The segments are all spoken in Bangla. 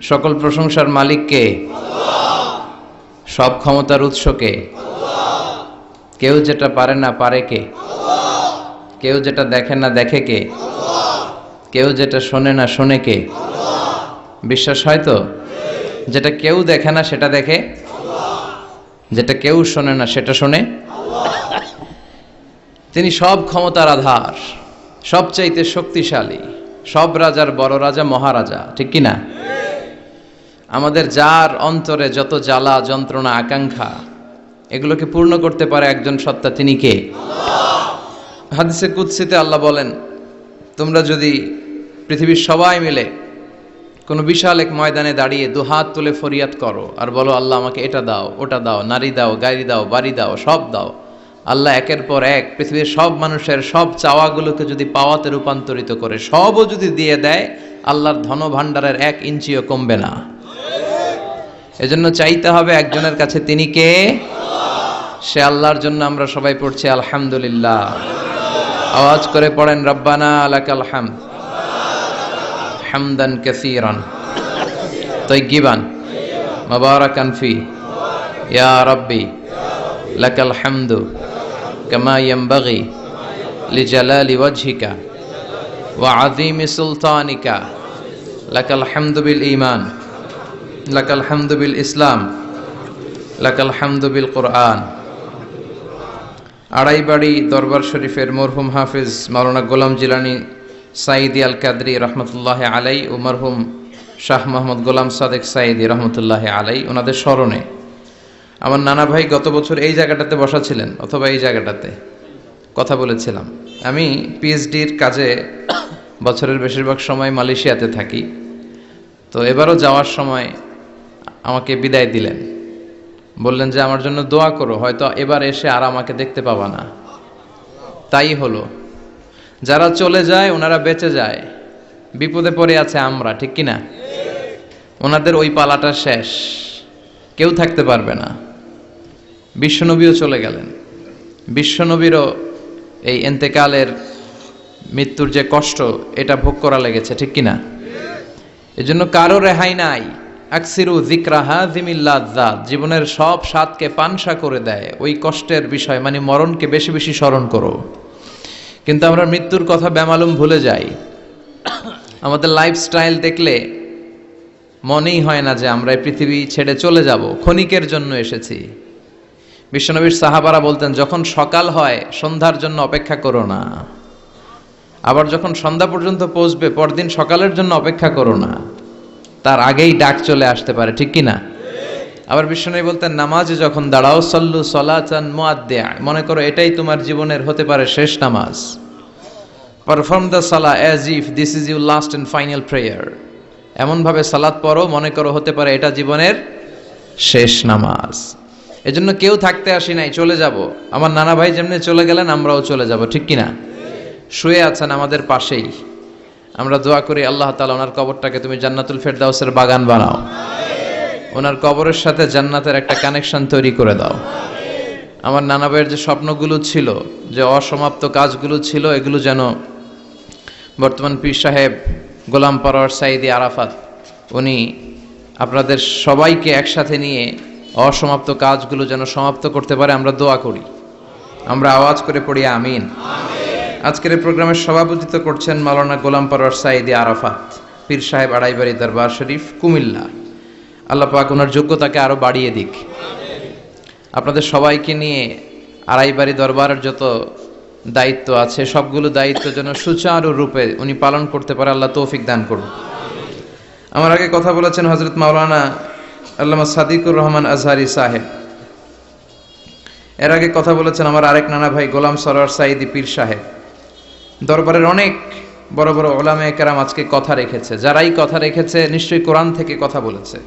সকল প্রশংসার মালিক কে? সব ক্ষমতার উৎস কে? কেউ যেটা পারে না পারে কে? কেউ যেটা দেখে না দেখে কে? কেউ যেটা শোনে না শোনে কে? বিশ্বাস হয় তো? যেটা কেউ দেখে না সেটা দেখে, যেটা কেউ শোনে না সেটা শোনে। তিনি সব ক্ষমতার আধার, সবচাইতে শক্তিশালী, সব রাজার বড় রাজা, মহারাজা, ঠিক কি না? আমাদের যার অন্তরে যত জ্বালা যন্ত্রণা আকাঙ্ক্ষা এগুলোকে পূর্ণ করতে পারে একজন সত্তা, তিনি কে? হাদিসে কুদসিতে আল্লাহ বলেন, তোমরা যদি পৃথিবীর সবাই মিলে কোনো বিশাল এক ময়দানে দাঁড়িয়ে দুহাত তুলে ফরিয়াদ করো আর বলো, আল্লাহ আমাকে এটা দাও, ওটা দাও, নারী দাও, গাড়ি দাও, বাড়ি দাও, সব দাও, আল্লাহ একের পর এক পৃথিবীর সব মানুষের সব চাওয়াগুলোকে যদি পাওয়াতে রূপান্তরিত করে সবও যদি দিয়ে দেয়, আল্লাহর ধন ভাণ্ডারের 1 ইঞ্চিও কমবে না। এজন্য চাইতে হবে একজনের কাছে, তিনি কে? সে আল্লাহর জন্য আমরা সবাই পড়ছি আলহামদুলিল্লাহ। আওয়াজ করে পড়েন, রব্বানা লাকাল হামদ হামদান কাসীরান তাইয়িবান মুবারাকান ফি ইয়া রাব্বি লাকাল হামদু কামা ইয়ানবাগি লিজালালি ওয়াজহিকা ওয়া আযীমি সুলতানিকা লাকাল হামদু বিল ঈমান লাকাল হামদু বিল ইসলাম লাকাল হামদু বিল কুরআন। আড়াইবাড়ি দরবার শরীফের মরহুম হাফিজ মাওলানা গোলাম জিলানী সাইদি আল কাদরি রহমতুল্লাহ আলাই ও মরহুম শাহ মোহাম্মদ গোলাম সাদেক সাইদি রহমতুল্লাহ আলাই, ওনাদের স্মরণে আমার নানা ভাই গত বছর এই জায়গাটাতে বসা ছিলেন, অথবা এই জায়গাটাতে কথা বলেছিলাম। আমি পিএইচডির কাজে বছরের বেশিরভাগ সময় মালয়েশিয়াতে থাকি, তো এবারও যাওয়ার সময় আমাকে বিদায় দিলেন, বললেন যে আমার জন্য দোয়া করো, হয়তো এবার এসে আর আমাকে দেখতে পাবা না। তাই হলো, যারা চলে যায় ওনারা বেঁচে যায়, বিপদে পড়ে আছে আমরা, ঠিক কিনা? ওনাদের ওই পালাটা শেষ, কেউ থাকতে পারবে না। বিশ্বনবীও চলে গেলেন, বিশ্বনবীরও এই এন্তেকালের মৃত্যুর যে কষ্ট এটা ভোগ করা লেগেছে, ঠিক কিনা? এজন্য কারো রেহাই নাই। আকসিরু যিকরা হাযিমিল লাযযাত, জীবনের সব স্বাদকে পানসা করে দেয় ওই কষ্টের বিষয়, মানে মরণকে বেশি বেশি স্মরণ করো। কিন্তু আমরা মৃত্যুর কথা বেমালুম ভুলে যাই। আমাদের লাইফস্টাইল দেখলে মনেই হয় না যে আমরা এই পৃথিবী ছেড়ে চলে যাব, ক্ষণিকের জন্য এসেছি। বিশ্বনবীর সাহাবারা বলতেন, যখন সকাল হয় সন্ধ্যার জন্য অপেক্ষা করো না, আবার যখন সন্ধ্যা পর্যন্ত পৌঁছবে পরদিন সকালের জন্য অপেক্ষা করো না, তার আগেই ডাক চলে আসতে পারে, ঠিক কিনা? আবার বিশ্বনবী বলতেন, নামাজে যখন দাঁড়াও সল্লু সলাতান মুআদ্দিয়া, মনে করো এটাই তোমার জীবনের হতে পারে শেষ নামাজ। পারফর্ম দ্য সালাহ as if this is your last and final prayer, এমনভাবে সালাত পড়ো মনে করো হতে পারে এটা জীবনের শেষ নামাজ। এজন্য কেউ থাকতে আসি নাই, চলে যাব। আমার নানা ভাই যেমনি চলে গেলেন আমরাও চলে যাব, ঠিক কিনা? শুয়ে আছেন আমাদের পাশেই, আমরা দোয়া করি আল্লাহ তাআলা ওনার কবরটাকে তুমি জান্নাতুল ফেরদাউসের বাগান বানাও, ওনার কবরের সাথে জান্নাতের একটা কানেকশন তৈরি করে দাও। আমার নানা ভাইয়ের যে স্বপ্নগুলো ছিল, যে অসমাপ্ত কাজগুলো ছিল, এগুলো যেন বর্তমান পীর সাহেব গোলাম পরওয়ার সাইদি আরাফাত উনি আপনাদের সবাইকে একসাথে নিয়ে অসমাপ্ত কাজগুলো যেন সমাপ্ত করতে পারে, আমরা দোয়া করি। আমরা আওয়াজ করে পড়ি আমিন। আজকের এই প্রোগ্রামের সভাপতিত্ব করছেন মাওলানা গোলাম পরওয়ার সাইদি আরাফাত, পীর সাহেব আড়াইবাড়ি দরবার শরীফ, কুমিল্লা। আল্লাহ পাক ওনার যোগ্যতাকে আরো বাড়িয়ে দিক। আপনাদের সবাইকে নিয়ে আড়াইবাড়ি দরবারের যত দায়িত্ব আছে সবগুলো দায়িত্ব যেন সুচারুরূপে উনি পালন করতে পারে, আল্লাহ তৌফিক দান করুন। আমার আগে কথা বলেছেন হযরত মাওলানা আল্লামা সাদিকুর রহমান আজহারি সাহেব, এর আগে কথা বলেছেন আমার আরেক নানা ভাই গোলাম সরওয়ার সাইদি পীর সাহেব। দরবারের অনেক বড় বড় উলামায়ে কেরাম আজকে কথা রেখেছে, যারাই কথা রেখেছে নিশ্চয়ই কোরআন থেকে কথা বলেছে।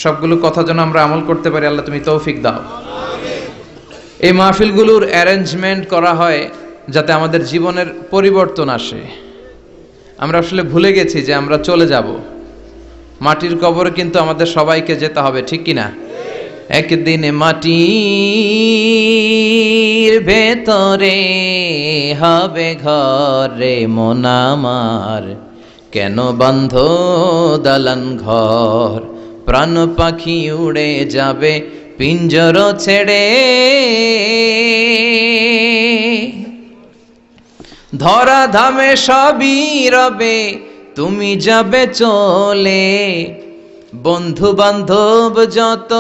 সবগুলো কথা যেন আমরা আমল করতে পারি, আল্লাহ তুমি তৌফিক দাও। এই মাহফিলগুলোর অ্যারেঞ্জমেন্ট করা হয় যাতে আমাদের জীবনের পরিবর্তন আসে। আমরা আসলে ভুলে গেছি যে আমরা চলে যাব, মাটির কবরে কিন্তু আমাদের সবাইকে যেতে হবে, ঠিক কিনা? একদিন মাটির ভেতরে হবে ঘরে মন আমার, কেন বান্ধ দালান ঘর, প্রাণ পাখি উড়ে যাবে পিঞ্জর ছেড়ে। ধরা ধামে সবই রবে, তুমি যাবে চলে। বন্ধু বান্ধব যত,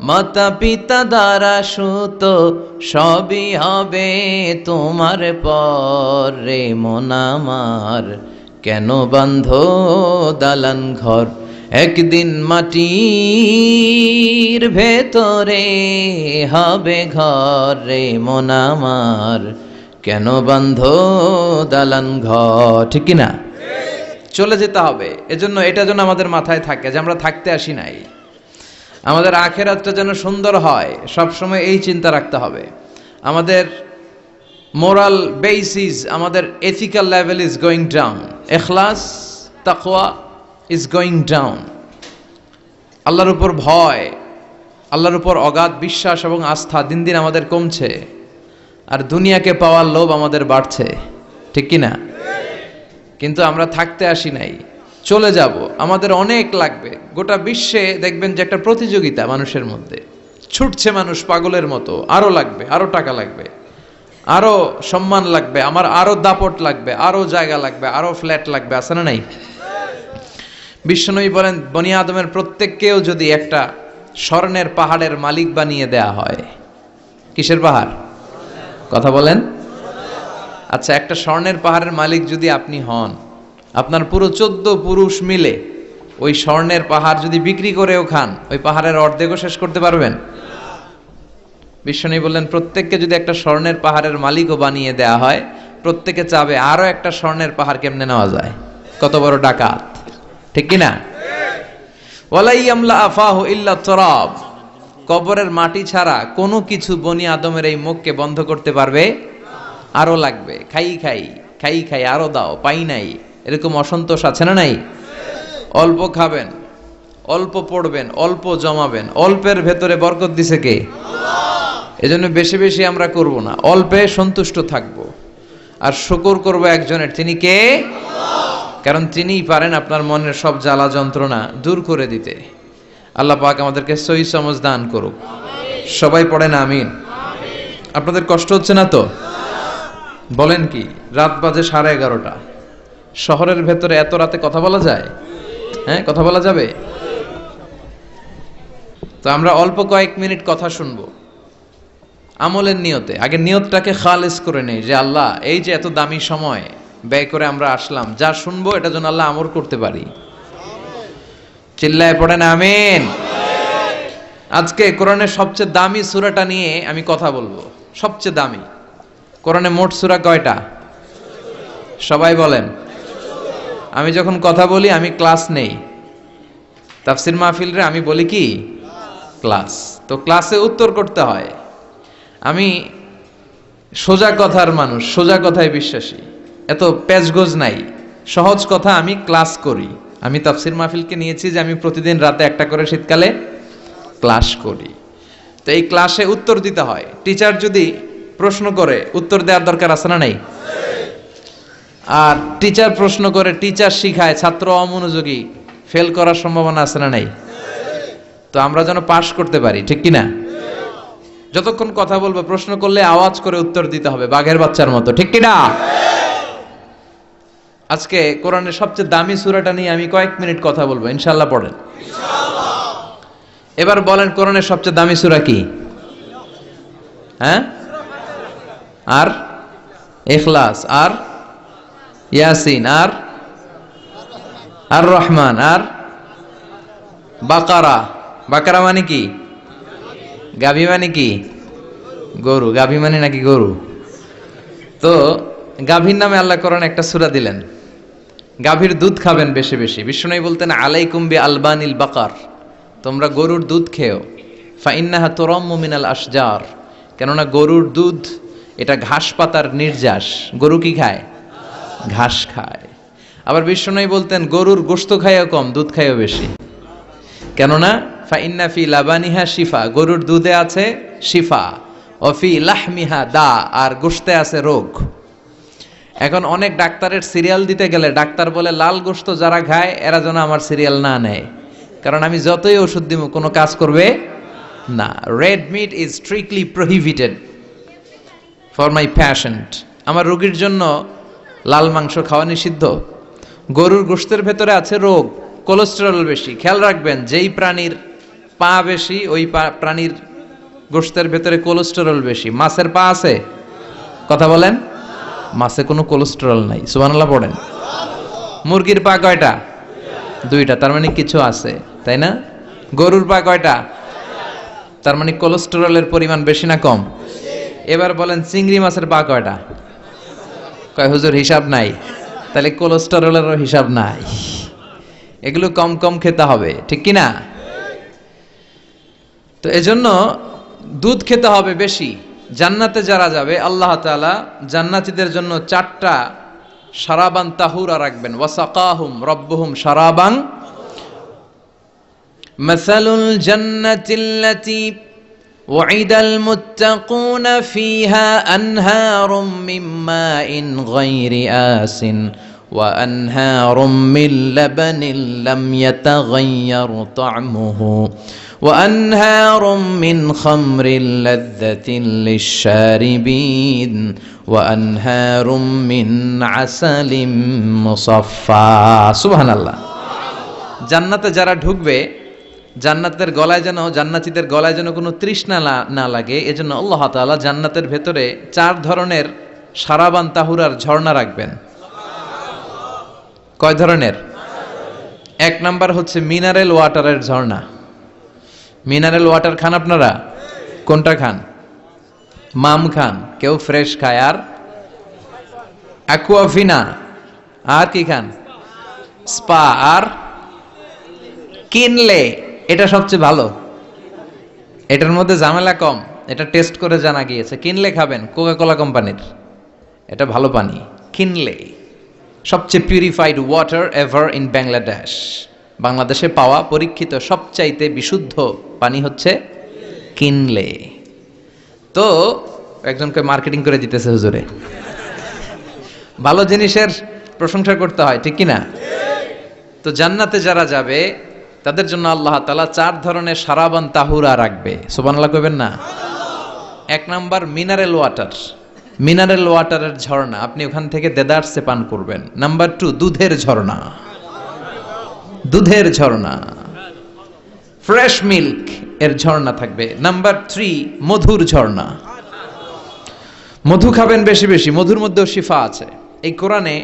মাতা পিতা দ্বারা সুত, সবই হবে তোমার পর রে মন আমার। কেন বান্ধ দালান ঘর, একদিন মাটির ভেতরে হবে ঘর রে মন আমার। কেন বান্ধ দালান ঘর, ঠিক কিনা? চলে যেতে হবে। এজন্য এটা যেন আমাদের মাথায় থাকে যে আমরা থাকতে আসি নাই, আমাদের আখেরাতটা যেন সুন্দর হয়, সবসময় এই চিন্তা রাখতে হবে। আমাদের মোরাল বেসিস, আমাদের ethical level is going down, ইখলাস তাকওয়া ইজ গোয়িং ডাউন। আল্লাহর উপর ভয়, আল্লাহর উপর অগাধ বিশ্বাস এবং আস্থা দিন দিন আমাদের কমছে, আর দুনিয়াকে পাওয়ার লোভ আমাদের বাড়ছে, ঠিক কি না? কিন্তু আমরা থাকতে আসি নাই, চলে যাব। আমাদের অনেক লাগবে। গোটা বিশ্বে দেখবেন যে একটা প্রতিযোগিতা মানুষের মধ্যে, ছুটছে মানুষ পাগলের মতো। আরো লাগবে, আরো টাকা লাগবে, আরো সম্মান লাগবে, আমার আরো দাপট লাগবে, আরো জায়গা লাগবে, আরো ফ্ল্যাট লাগবে, আছে না নাই? বিশ্বনবী বলেন, বনি আদমের প্রত্যেককেও যদি একটা স্বর্ণের পাহাড়ের মালিক বানিয়ে দেয়া হয়। কিসের পাহাড়? কথা বলেন। আচ্ছা, একটা স্বর্ণের পাহাড়ের মালিক যদি আপনি হন, আপনার পুরো 14 পুরুষ মিলে ওই স্বর্ণের পাহাড় যদি বিক্রি করেও খান, ওই পাহাড়ের অর্ধেকও শেষ করতে পারবেন? বিশ্বনবী বললেন, প্রত্যেককে যদি একটা স্বর্ণের পাহাড়ের মালিকও বানিয়ে দেয়া হয়, প্রত্যেকে চাবে আরো একটা স্বর্ণের পাহাড় কেমনে নেওয়া যায়। কত বড় ডাকাত, ঠিক কিনা? ওয়ালাই আমলা আফাহু ইল্লা তুরাব, কবরের মাটি ছাড়া কোনো কিছু বনি আদমের এই মুখকে বন্ধ করতে পারবে? আরো লাগবে, খাই খাই খাই খাই, আরো দাও, পাই নাই, এরকম অসন্তোষ আছে না নাই? অল্প খাবেন, অল্প পড়বেন, অল্প জমাবেন, অল্পের ভেতরে বরকত দিছে কে? এজন্য বেশি বেশি আমরা করব না, অল্পে সন্তুষ্ট থাকব, আর শুকর করব একজনের, তিনি কে? কারণ তিনিই পারেন আপনার মনের সব জ্বালা যন্ত্রণা দূর করে দিতে। আল্লাহ পাক আমাদেরকে সহি সমঝ দান করুক। সবাই পড়েন আমিন। আপনাদের কষ্ট হচ্ছে না তো? বলেন কি, রাত বাজে 11:30, শহরের ভেতরে এত রাতে কথা বলা যায়? হ্যাঁ, কথা বলা যাবে? তো আমরা অল্প কয়েক মিনিট কথা শুনবো আমলের নিয়তে। আগে নিয়তটাকে খালেস করে নেই যে আল্লাহ, এই যে এত দামি সময় ব্যয় করে আমরা আসলাম, যা শুনবো এটা যেন আল্লাহ আমল করতে পারি। চিল্লায় পড়েন আমিন। আজকে কোরআনের সবচেয়ে দামি সূরাটা নিয়ে আমি কথা বলবো। সবচেয়ে দামি। কোরআনে মোট সূরা কয়টা? সবাই বলেন। আমি যখন কথা বলি আমি ক্লাস নেই, তাফসির মাহফিলরে আমি বলি কি ক্লাস। তো ক্লাসে উত্তর করতে হয়। আমি সোজা কথার মানুষ, সোজা কথায় বিশ্বাসী, এত প্যাচগোজ নাই, সহজ কথা আমি ক্লাস করি। আমি তাফসির মাহফিলকে নিয়েছি যে আমি প্রতিদিন রাতে একটা করে শীতকালে ক্লাস করি। তো এই ক্লাসে উত্তর দিতে হয়। টিচার যদি প্রশ্ন করে উত্তর দেওয়ার দরকার আছে না নাই? আর টিচার প্রশ্ন করে, টিচার শিখায়, ছাত্র অমনোযোগী, ফেল করার সম্ভাবনা আছে না নাই? তো আমরা যেন পাস করতে পারি, ঠিক কিনা? যতক্ষণ কথা বলবো, প্রশ্ন করলে আওয়াজ করে উত্তর দিতে হবে, বাঘের বাচ্চার মতো, ঠিক কিনা? আজকে কোরআনের সবচেয়ে দামি সূরাটা নিয়ে আমি কয়েক মিনিট কথা বলবো, ইনশাআল্লাহ। পড়েন এবার, বলেন কোরআনের সবচেয়ে দামি সূরা কি? হ্যাঁ, আর ইখলাস, আর ইয়াসিন, আর আর রহমান, আর বাকারা। বাকারা মানে কি? গাভী মানে কি? গরু। গাভী মানে নাকি গরু? তো গাভীর নামে আল্লাহ কোরআনে একটা সূরা দিলেন। গাভীর দুধ খাবেন বেশি বেশি। বিষ্ণু বলতেন, আলাইকুম বি আলবানিল বাকার, তোমরা গরুর দুধ খেও। ফাইন্নাহা তুরাম্মু মিনাল আশজার, কেননা গরুর দুধ এটা ঘাস পাতার নির্যাস। গরু কি খায়? ঘাস খায়। আবার বিষ্ণু বলতেন, গরুর গোশত খায়ও কম, দুধ খায়ও বেশি, কেননা ফাইন্না ফি লাবানিহা শিফা, গরুর দুধে আছে শিফা, ও ফি লাহমিহা দা, আর গোশতে আছে রোগ। এখন অনেক ডাক্তারের সিরিয়াল দিতে গেলে ডাক্তার বলে লাল গোশত যারা খায় এরা যেন আমার সিরিয়াল না নেয়, কারণ আমি যতই ওষুধ দিব কোনো কাজ করবে না। Red meat is strictly prohibited for my patient. আমার রোগীর জন্য লাল মাংস খাওয়া নিষিদ্ধ। গরুর গোশতের ভেতরে আছে রোগ, কোলেস্টেরল বেশি। খেয়াল রাখবেন, যেই প্রাণীর পা বেশি ওই প্রাণীর গোশতের ভেতরে কোলেস্টেরল বেশি। মাছের পা আছে? কথা বলেন। মাছে কোনো কোলেস্টেরল নাই, সুবহানাল্লাহ পড়েন। মুরগির পা কয়টা? দুইটা, তার মানে কিছু আছে, তাই না? গরুর পা কয়টা? তার মানে কোলেস্টেরলের পরিমাণ বেশি না কম? এবার বলেন চিংড়ি মাছের পা কয়টা? কয় হুজুর হিসাব নাই। তাহলে কোলেস্টেরলেরও হিসাব নাই। এগুলো কম কম খেতে হবে, ঠিক কি না? তো এজন্য দুধ খেতে হবে বেশি। জান্নাতে যারা যাবে আল্লাহ তাআলা জান্নাতীদের জন্য 4টা শারাবান তাহুরা রাখবেন। ওয়াসাকাহুম রাব্বুহুম শারাবান মাসালুল জান্নাতিল্লাতী ওয়াইদাল মুত্তাকুনা ফিহা আনহারুম মিন মাইন গায়রি আসিন ওয়া আনহারুম মিন লাবানিন লাম ইয়াতাগায়্যার তা'মুহু وأنهار من خمر لذة للشاربين وأنهار من عسل مصفى سبحان الله। জান্নাতে যারা ঢুকবে জান্নাতের গলায় যেন, জান্নাতীদের গলায় যেন কোনো তৃষ্ণা না লাগে, এজন্য আল্লাহ তাআলা জান্নাতের ভেতরে 4 ধরনের শারাবান তাহুরার ঝর্ণা রাখবেন। কয় ধরনের? 1 নাম্বার হচ্ছে মিনারেল ওয়াটারের ঝর্ণা। মিনারেল ওয়াটার খান আপনারা? কোনটা খান? মাম খান, কেউ ফ্রেশ খায়, আর অ্যাকুয়াফিনা, আর কি খান? স্পা, আর কিনলে। এটা সবচেয়ে ভালো, এটার মধ্যে ঝামেলা কম, এটা টেস্ট করে জানা গিয়েছে। কিনলে খাবেন, কোকা কোলা কোম্পানির, এটা ভালো পানি। কিনলে সবচেয়ে purified water ever in Bangladesh. বাংলাদেশে পাওয়া পরীক্ষিত সবচাইতে বিশুদ্ধ পানি হচ্ছে কিনলে। তো একজনকে মার্কেটিং করে দিতেছে হুজুরে। ভালো জিনিসের প্রশংসা করতে হয়, ঠিক কি না? তো জান্নাতে যারা যাবে তাদের জন্য আল্লাহ তাআলা 4 ধরনের শারাবান তাহুরা রাখবে। সুবহানাল্লাহ কইবেন না? 1 নাম্বার মিনারেল ওয়াটার, মিনারেল ওয়াটারের ঝর্ণা, আপনি ওখান থেকে দেদারসে পান করবেন। নাম্বার 2 দুধের ঝর্ণা, দুধের ঝর্ণা, ফ্রেশ মিল্ক এর ঝর্ণা থাকবে। নাম্বার 3 মধুর ঝর্ণা, মধু খাবেন বেশি বেশি, মধুর মধ্যেও শিফা আছে। এই কোরআনে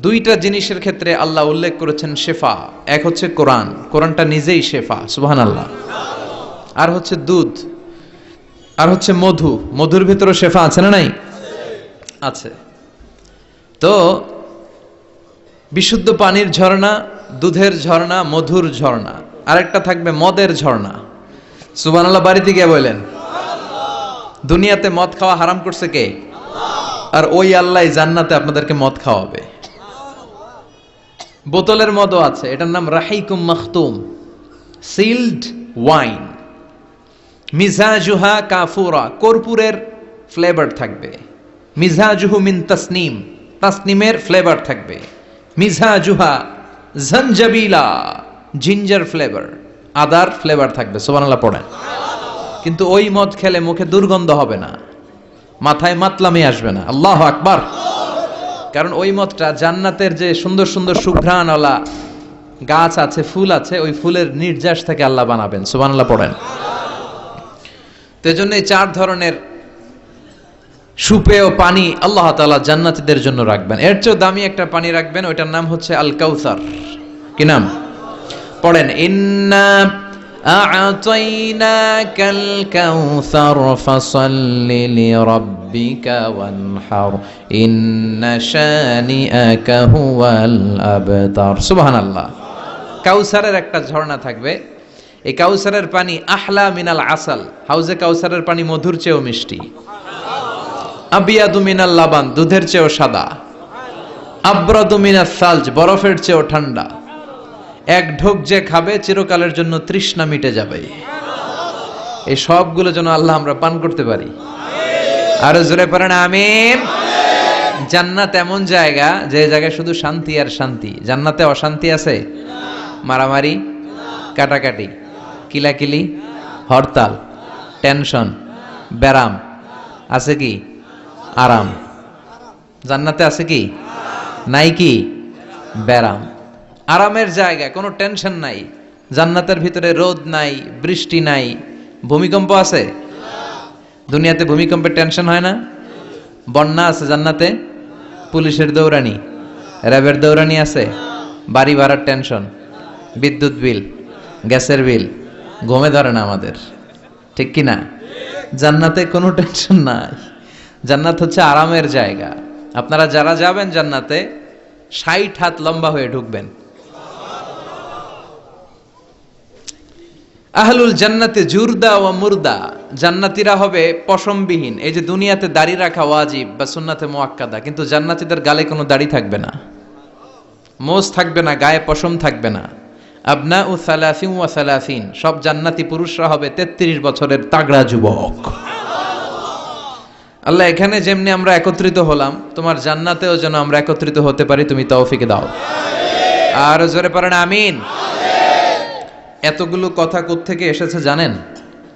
2টা জিনিসের ক্ষেত্রে আল্লাহ উল্লেখ করেছেন শেফা। এক হচ্ছে কোরআন, কোরআনটা নিজেই শেফা, সুবহানাল্লাহ। আর হচ্ছে দুধ, আর হচ্ছে মধু, মধুর ভিতরে শেফা আছে না নাই? আছে। তো বিশুদ্ধ পানির ঝর্ণা, দুধের ঝর্ণা, মধুর ঝর্ণা, আরেকটা থাকবে মদের ঝর্ণা। সুবহানাল্লাহ বাড়িতে গিয়ে বলেন। দুনিয়াতে মদ খাওয়া হারাম করছে কে? আর ওই আল্লাহ জান্নাতে আপনাদেরকে মদ খাওয়াবে। বোতলের মদও আছে, এটার নাম রাহিকুম মাখতুম, সিলড ওয়াইন। মিজাজুহা কাফুরা, কর্পূরের ফ্লেভার থাকবে। মিজাজুহু মিন তাসনিম, তাসনিমের ফ্লেভার থাকবে। মিজাজুহা জনজাবিলা, জিঞ্জার ফ্লেভার, আদার ফ্লেভার থাকবে। সুবহানাল্লাহ পড়েন। কিন্তু ওই মদ খেলে মুখে দুর্গন্ধ হবে না, মাথায় মাতলামি আসবে না। আল্লাহু আকবার। কারণ ওই মদটা জান্নাতের যে সুন্দর সুন্দর সুঘ্রাণওয়ালা গাছ আছে, ফুল আছে, ওই ফুলের নির্যাস থেকে আল্লাহ বানাবেন। সুবহানাল্লাহ পড়েন। তো এজন্য এই 4 ধরনের সুপেয় পানি আল্লাহ তাআলা জান্নাতীদের জন্য রাখবেন। এর চেয়ে দামি একটা পানি রাখবেন, ওইটার নাম হচ্ছে আল কাউসার। কি নাম? পড়েন, ইন্না আ'তাইনাকাল কাউসার ফাসাল্লি লিরাব্বিকা ওয়ানহার ইন্না শানিআকা হুয়াল আবতার। সুবহানাল্লাহ। কাউসারের একটা ঝর্ণা থাকবে। এই কাউসারের পানি আহলা মিনাল আসাল, হাউজে কাউসারের পানি মধুর চেয়েও মিষ্টি। আবিয়াদু মিনাল লাবান, দুধের চেয়েও সাদা। আবরাদু মিনাস সালজ, বরফের চেয়েও ঠান্ডা। এক ঢোক যে খাবে চিরকালের জন্য তৃষ্ণা মিটে যাবে। এই সবগুলো যেন আল্লাহ আমরা পান করতে পারি। আরো জোরে পড়েন আমিন। জান্নাত এমন জায়গা যে জায়গায় শুধু শান্তি আর শান্তি। জান্নাতে অশান্তি আছে? মারামারি, কাটাকাটি, কিলাকিলি, হরতাল, টেনশন, ব্যারাম আছে কি? আরাম। জান্নাতে আছে কি? নাই কি? ব্যারাম। আরামের জায়গা, কোনো টেনশন নাই। জান্নাতের ভিতরে রোদ নাই, বৃষ্টি নাই, ভূমিকম্প আছে? দুনিয়াতে ভূমিকম্পের টেনশন হয় না? বন্যা আছে জান্নাতে? পুলিশের দৌড়ানি, র্যাবের দৌড়ানি আছে? বাড়ি ভাড়ার টেনশন, বিদ্যুৎ বিল, গ্যাসের বিল, ঘুমে ধরে না আমাদের, ঠিক কি না? জান্নাতে কোনো টেনশন নাই। জান্নাত হচ্ছে আরামের জায়গা। আপনারা যারা যাবেন জান্নাতে 60 হাত লম্বা হয়ে ঢুকবেন। আহলুল জান্নাতে জুরদা ওয়া মুরদা, জান্নাতীরা হবে পশমবিহীন। এই যে দুনিয়াতে দাড়ি রাখা ওয়াজিব বা সুন্নাতে মুআক্কাদা, কিন্তু জান্নাতীদের গালে কোনো দাড়ি থাকবে না, মোজ থাকবে না, গায়ে পশম থাকবে না। আবনাউ সালাসিন ওয়া সালাসিন, সব জান্নাতি পুরুষরা হবে 33 বছরের তাগড়া যুবক। আল্লাহ, এখানে যেমনি আমরা একত্রিত হলাম, তোমার জান্নাতেও যেন আমরা একত্রিত হতে পারি, তুমি তৌফিক দাও। আর জোরে পড়েন আমিন। এতগুলো কথা কোত্থেকে এসেছে জানেন?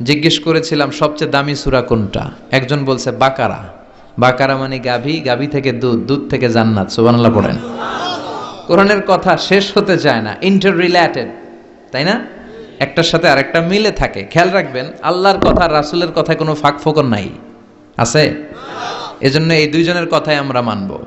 জিজ্ঞেস করেছিলাম সবচেয়ে দামি সূরা কোনটা? একজন বলছে বাকারা। বাকারা মানে গাভী, গাভী থেকে দুধ, দুধ থেকে জান্নাত। সুবহানাল্লাহ পড়েন। কোরআনের কথা শেষ হতে চায় না, ইন্টার রিলেটেড, তাই না? একটার সাথে আরেকটা মিলে থাকে। খেয়াল রাখবেন, আল্লাহর কথা রাসূলের কথায় কোনো ফাঁক ফোকর নাই, আছে? এজন্য এই দুইজনের কথাই আমরা মানব।